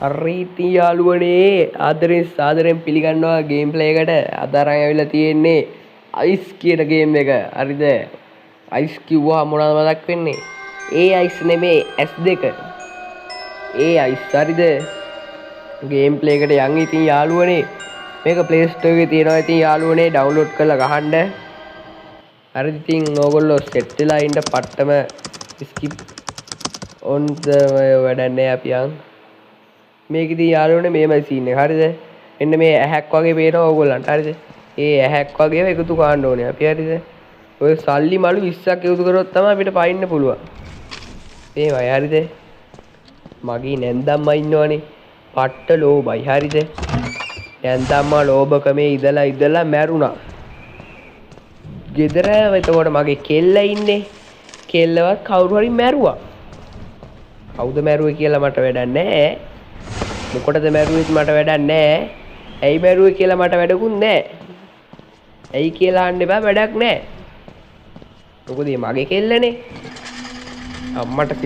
හරිති යාළුවනේ ආදරෙන් සාදරෙන් පිළිගන්නවා ගේම් ප්ලේ එකට අද අරන් ඇවිල්ලා තියෙන්නේ අයිස් කියන ගේම් එක. හරිද? අයිස් කිව්වා මොනවද මතක් වෙන්නේ? ඒ අයිස් නෙමේ S2. ඒ අයිස් හරිද? ගේම් ප්ලේ එකට යන් ඉතින් යාළුවනේ. මේක Play Store එකේ තියෙනවා ඉතින් යාළුවනේ ඩවුන්ලෝඩ් කරලා ගහන්න. හරිද ඉතින් ඕගොල්ලෝ සෙට් වෙලා ඉන්න පට්ටම ස්කිප් on the වැඩක් නෑ අපි යන්. මේකෙදී යාළුවනේ මේමයි සීන් එක. හරිද? මෙන්න මේ ඇහැක් වගේ පේනවා ඕගොල්ලන්ට. හරිද? ඒ ඇහැක් වගේම එකතු කරන්න ඕනේ අපි. හරිද? ඔය සල්ලි මලු 20ක් එකතු කරොත් තමයි අපිට පයින්න පුළුවන්. මේවයි. හරිද? මගේ නැන්දම්මා ඉන්නවනේ. පට්ට ලෝබයි. හරිද? නැන්දම්මා ලෝබකමේ ඉදලා මැරුණා. ගෙදර එතකොට මගේ කෙල්ල ඉන්නේ. කෙල්ලවත් කවුරු හරි මැරුවා. කවුද මැරුවේ කියලා මට වැඩක් නැහැ. මොකටද මැරුවෙත් මට වැඩක් නැහැ. ඇයි මැරුවේ කියලා මට වැඩකුත් නැහැ. ඇයි කියලා අහන්න එපා වැඩක් නැහැ. මොකද මගේ කෙල්ලනේ. අම්මට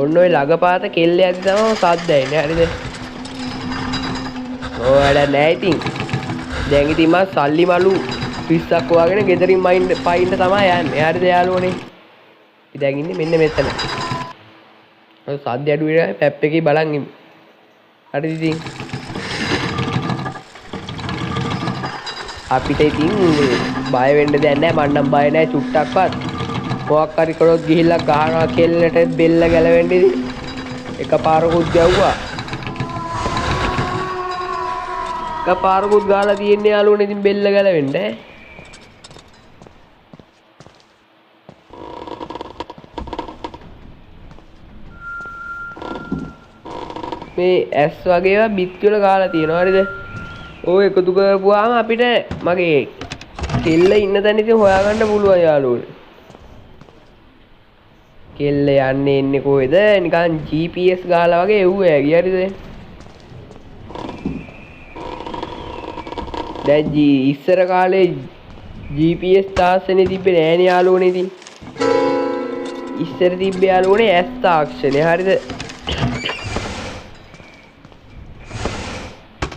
ඔන්න ඔය ළඟපාත කෙල්ල ඇද්දි තමයි සද්ද ඇන්නේ. හරිද? ඔය වැඩක් නැහැ ඉතින්. දැන් ඉතින් මම සල්ලි මලු 20ක් හොයාගෙන ගෙදරින් පයින්න තමයි යන්නේ. හරිද යාළුවනේ? ඉතින් දැන් ඉන්නේ මෙන්න මෙතන. ඔය සද්ද අඩු වෙලා පැප් එකේ බලන් ඉමු. හරිද ඉතින් අපිට ඉතින් බය වෙන්න දෙයක් නැහැ. මම නම් බය නැහැ චුට්ටක්වත්. මොකක් හරි කරොත් ගිහිල්ලා ගහනවා කෙල්ලට බෙල්ල ගැලවෙන්න ඉතින් එකපාරකුත් ගැව්වා. එකපාරකුත් ගාලා තියෙන්නේ යාළුවනේ ඉතින් බෙල්ල ගැලවෙන්න ඈ. මේ ඇස් වගේ ඒවා බිත්ති වල ගාලා තියෙනවා. හරිද? ඔය එකතු කරපුවාම අපිට මගේ කෙල්ල ඉන්න තැන ඉතින් හොයාගන්න පුළුවන් යාළුවනේ. කෙල්ල යන්නේ එන්නේ කොහෙද? නිකන් GPS ගහලා වගේ එව්වේ ඇගි. හරිද? දැන් ඉස්සර කාලේ GPS තාක්ෂණේ තිබ්බේ නෑනේ යාළුවනේ ඉතින්. ඉස්සර තිබ්බේ යාළුවනේ ඇස් තාක්ෂණේ. හරිද?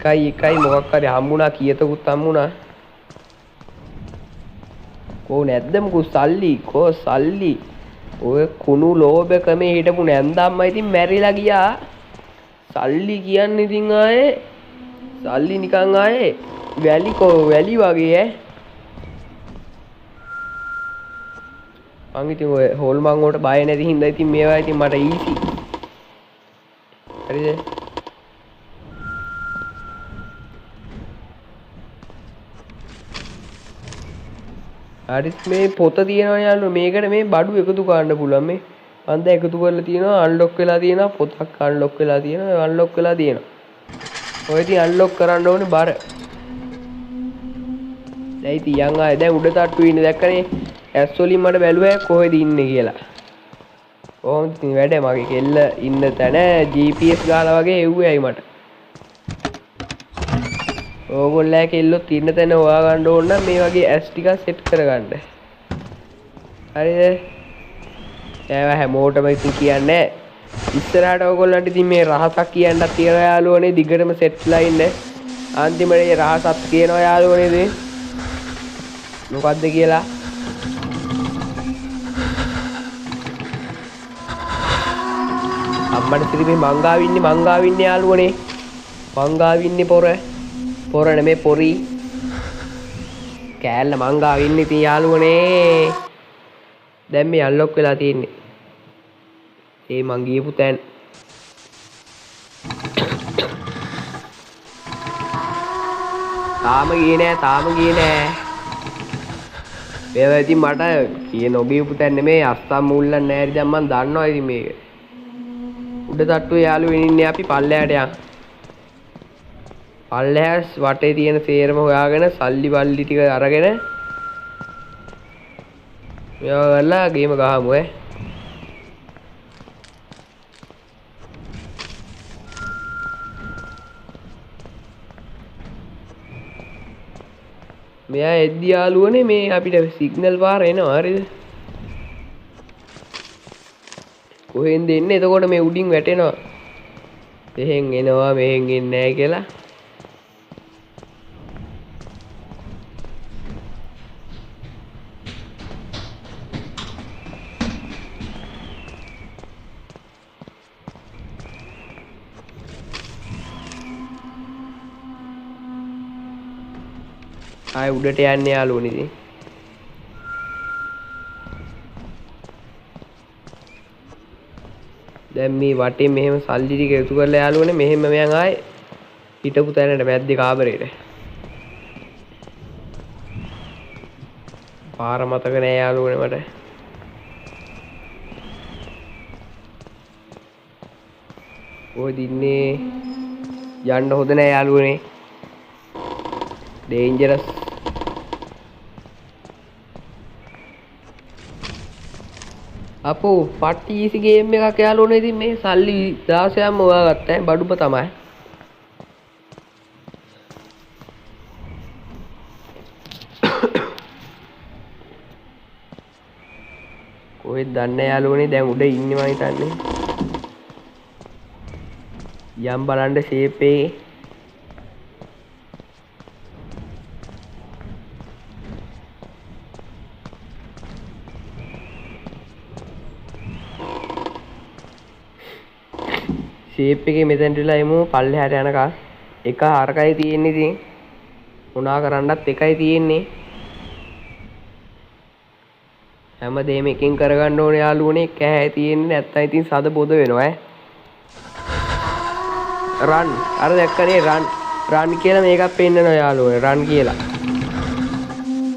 එකයි මොකක් හරි හම්බුණා කීයතකුත් හම්බුණා. කෝ නැද්ද මොකෝ සල්ලි කෝ සල්ලි. ඔය කුණු ලෝභකමේ හිටපු නැන්දම්මා ඉතින් මැරිලා ගියා. සල්ලි කියන්නේ ඉතින් ආයේ සල්ලි නිකන් ආයේ වැලි වගේ ඈ. මං ඉතින් ඔය හොල්මන් වලට බය නැති හින්දා ඉතින් මේවා ඉතින් මට ඊසි. හරිද? හරිත් මේ පොත තියෙනවා යාළුවෝ. මේකට මේ බඩු එකතු කරන්න පුළුවන්. මේ මම දැන් එකතු කරලා තියෙනවා. අන්ලොක් වෙලා තියෙනවා. පොතක් අන්ලොක් වෙලා තියෙනවා. අන්ලොක් වෙලා තියෙනවා. ඔය ඉතින් අන්ලොක් කරන්න ඕනේ බර. දැන් ඉතින් යන් ආයේ දැන් උඩ තට්ටුවේ ඉන්නේ දැක්කනේ. ඇස් වලින් මට බැලුවා කොහෙද ඉන්නේ කියලා. කොහොමද ඉතින් වැඩ මගේ කෙල්ල ඉන්න තැන GPS ගාලා වගේ එව්වේයි මට. ඕගොල්ලෝ කෙල්ලොත් ඉන්න තැන හොයාගන්න ඕන නම් මේ වගේ ඇස් ටිකක් සෙට් කරගන්න. හරිද? ඒවා හැමෝටම ඉතින් කියන්නේ ඉස්සරහට ඕගොල්ලන්ට ඉතින් මේ රහසක් කියන්නත් තියනවා යාළුවනේ. දිගටම සෙට්ලා ඉන්න. අන්තිමට මේ රහසක් කියනවා යාළුවනේ ඉතින්. මොකද්ද කියලා? අම්මට ඉතින් මේ මංගාවින්නේ යාළුවනේ. මංගාවින්නේ පොර නෙමේ පොරි. කෑල්ල මංගාවින්නේ ඉතින් යාළුවනේ. දැන් මේ අන්ලොක් වෙලා තියෙන්නේ. ඒ මං ගියපු තැන. තාම ගියේ නෑ. මේවා ඉතින් මට කියන ඔබියපු තැන නෙමේ අස්සම් මුල්ලන් නෑරි දැන් මං දන්නවා ඉතින් මේක. උඩ තට්ටුවේ යාළුවෙන් ඉන්නේ අපි පල්ලෙහාට යන්. පල්ලෙහාස් වටේ තියෙන සේරම හොයාගෙන සල්ලි බල්ලි ටික අරගෙන මේවා කරලා ගේම ගහමු ඈ. මෙයා එද්දි යාළුවනේ මේ අපිට සිග්නල් පාර එනවා. හරිද? කොහෙන්ද එන්නේ? එතකොට මේ උඩින් වැටෙනවා. මෙහෙන් එනවා මෙහෙන් එන්නේ නැහැ කියලා. ආයෙ උඩට යන්නේ යාළුවනේ ඉතින්. දැන් මේ වටේ මෙහෙම සල්ලි ටික එකතු කරලා යාළුවනේ මෙහෙම මම ආයෙ හිටපු තැනට මැද්දේ කාමරේට. පාර මතක නෑ යාළුවනේ මට. ඔය දින්නේ යන්න හොඳ නෑ යාළුවනේ. ඩේන්ජරස්. අපෝ පට්ටි ඊසි ගේම් එකක් යාළුවනේ. ඉතින් මේ සල්ලි 16ක්ම හොයාගත්තා. බඩුම තමයි. කොහෙද දන්නේ යාළුවනේ. දැන් උඩ ඉන්නේ මම හිතන්නේ. යම් බලන්න ෂේප් එකේ. ෂේප් එකේ මෙතෙන්ට වෙලා එමු පල්ලෙහාට යනකම්. එක හරකයි තියෙන්නේ ඉතින්. මොනා කරන්නත් එකයි තියෙන්නේ. හැමදේම එකකින් කරගන්න ඕනේ යාළුවනේ. කෑ තියෙන්නේ නැත්තම් ඉතින් සද බොද වෙනවා ඈ. රන් අර දැක්කනේ රන් කියලා මේකක් පෙන්නනවා යාළුවනේ. රන් කියලා.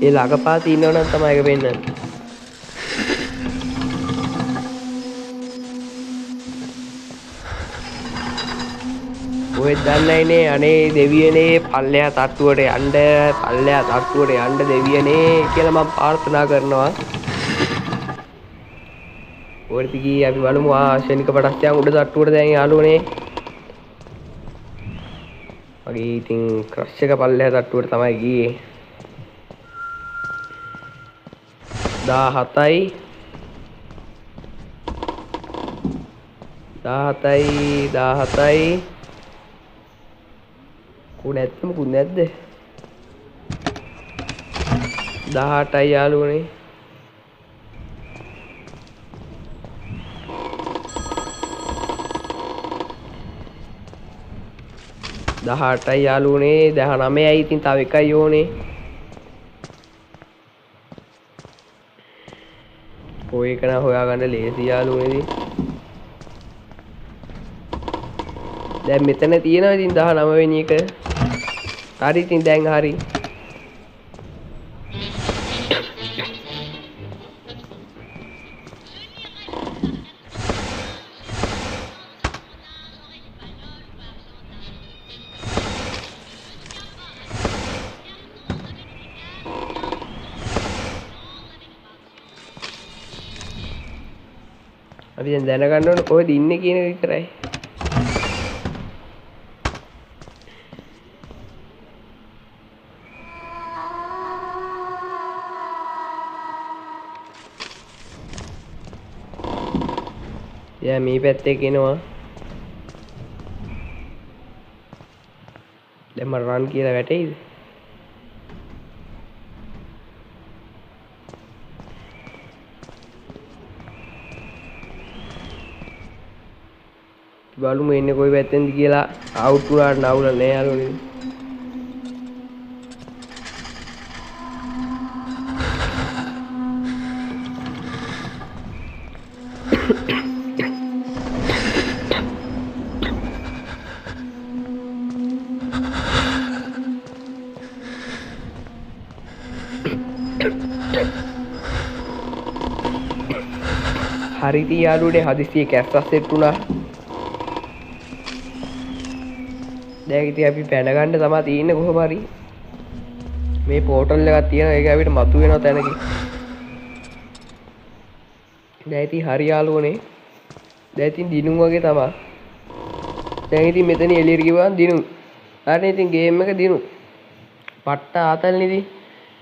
ඒ ළඟපාත ඉන්නවනම් තමයි ඒක පෙන්නන්නේ. ඔය දන්නයිනේ අනේ දෙවියනේ පල්ලෙහා තට්ටුවට යන්න දෙවියනේ කියලා මම ප්‍රාර්ථනා කරනවා. ඔයත් ගියේ අපි බලමු ආශනික පටස්යන් උඩ තට්ටුවට දැන් යාළුවනේ. මගේ ඉතින් ක්‍රෂ් එක පල්ලෙහා තට්ටුවට තමයි ගියේ. 17යි 17යි කො නැත්තම කුත් නැද්ද? 18යි යාළුවනේ. 18යි යාළුවනේ. 19යි ඉතින් තව එකයි ඕනේ. ඔය එක නම් හොයාගන්න ලේසි යාළුවනේ. දැන් මෙතන තියෙනවා ඉතින් 19 වෙනි එක. හරි ඉතින් දැන් හරි. අපි දැන් දැනගන්න ඕනේ කොහෙද ඉන්නේ කියන එක විතරයි. යා මේ පැත්තේ කෙනවා. දැන් මම රන් කියලා වැටෙයිද? බලමු එන්නේ කොයි පැත්තෙන්ද කියලා. අවුට් වුණාට නවුල නෑ යාළුවනේ. හරි ඉතින් යාළුවනේ හදිස්සියේ කැස්සස් සෙට් වුණා. දැන් ඉතින් අපි පැන ගන්න තමයි තියෙන්නේ කොහොම හරි. මේ පෝටල් එකක් තියෙනවා ඒක අපිට මතු වෙනවා තැනකින්. දැන් ඉතින් හරි යාළුවනේ. දැන් ඉතින් දිනුම් වගේ තමයි. දැන් ඉතින් මෙතන එළියට ගිහුවාම දිනුම්. හරිනේ ඉතින් ගේම් එක දිනුම්. පට්ට ආතල්නේ ඉතින්.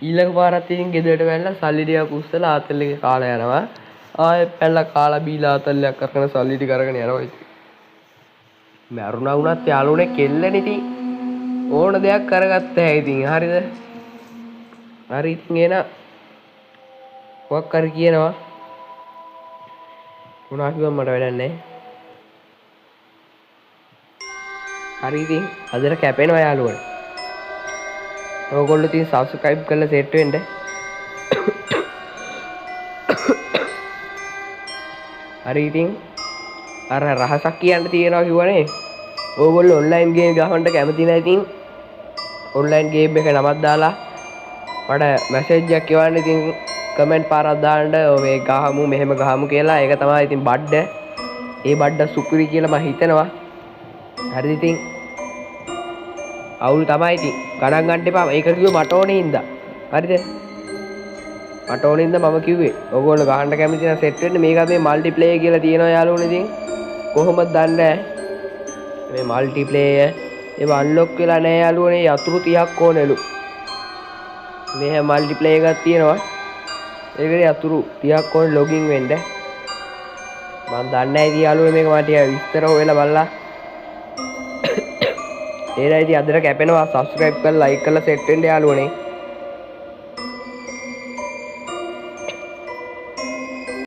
ඊළඟ පාරත් ඉතින් ගෙදරට වැල්ලා සල්ලි ටිකක් උස්සලා ආතල් එකේ කාලා යනවා. ආයෙත් පැනලා කාලා බීලා ආතල්යක් අරගෙන සල්ලි ටික අරගෙන යනවා ඉතින්. මැරුණා වුණත් යාළුවනේ කෙල්ලනේ ඉතින් ඕන දෙයක් කරගත්ත හැයි ඉතින් හරිද හරි ඉතින් එන මොකක් හරි කියනවා මොනවා කිව්වම මට වැඩක් නැහැ හරි ඉතින් අදට කැපෙනවා යාළුවනේ ඕගොල්ලෝ ඉතින් subscribe කරලා set වෙන්න හරි ඉතින් අර රහසක් කියන්න තියෙනවා කිව්වනේ ඕගොල්ලෝ ඔන්ලයින් ගේම් ගහන්න කැමති නැහැ ඉතින් ඔන්ලයින් ගේම් එක නමක් දාලා මට මැසේජ් එකක් එවන්න ඉතින් කමෙන්ට් පාරක් දාන්න මේ ගහමු මෙහෙම ගහමු කියලා ඒක තමයි ඉතින් බඩ ඒ බඩ සුපිරි කියලා මම හිතනවා හරිද ඉතින් අවුල් තමයි ඉතින් ගණන් ගන්න එපා ඒක කිව්වේ මට ඕනේ හින්දා හරිද මට ඕනේ හින්දා මම කිව්වේ ඕගොල්ලෝ ගහන්න කැමති නම් සෙට් වෙන්න මේක මේ මල්ටිප්ලේයර් කියලා තියෙනවා යාළුවනේ ඉතින් කොහොමද දන්නේ මේ මල්ටිප්ලේයර් ඒව අන්ලොක් වෙලා නැහැ යාළුවනේ යතුරු 30ක් ඕනෙලු මේ මල්ටිප්ලේයර් එකක් තියෙනවා ඒකේ යතුරු 30ක් ඕනේ ලොගින් වෙන්න මම දන්නේ නැහැ ඉතින් යාළුවනේ මේක මට විස්තර හොයලා බලලා ඒලා ඉතින් අදට කැපෙනවා subscribe කරලා like කරලා set වෙන්න යාළුවනේ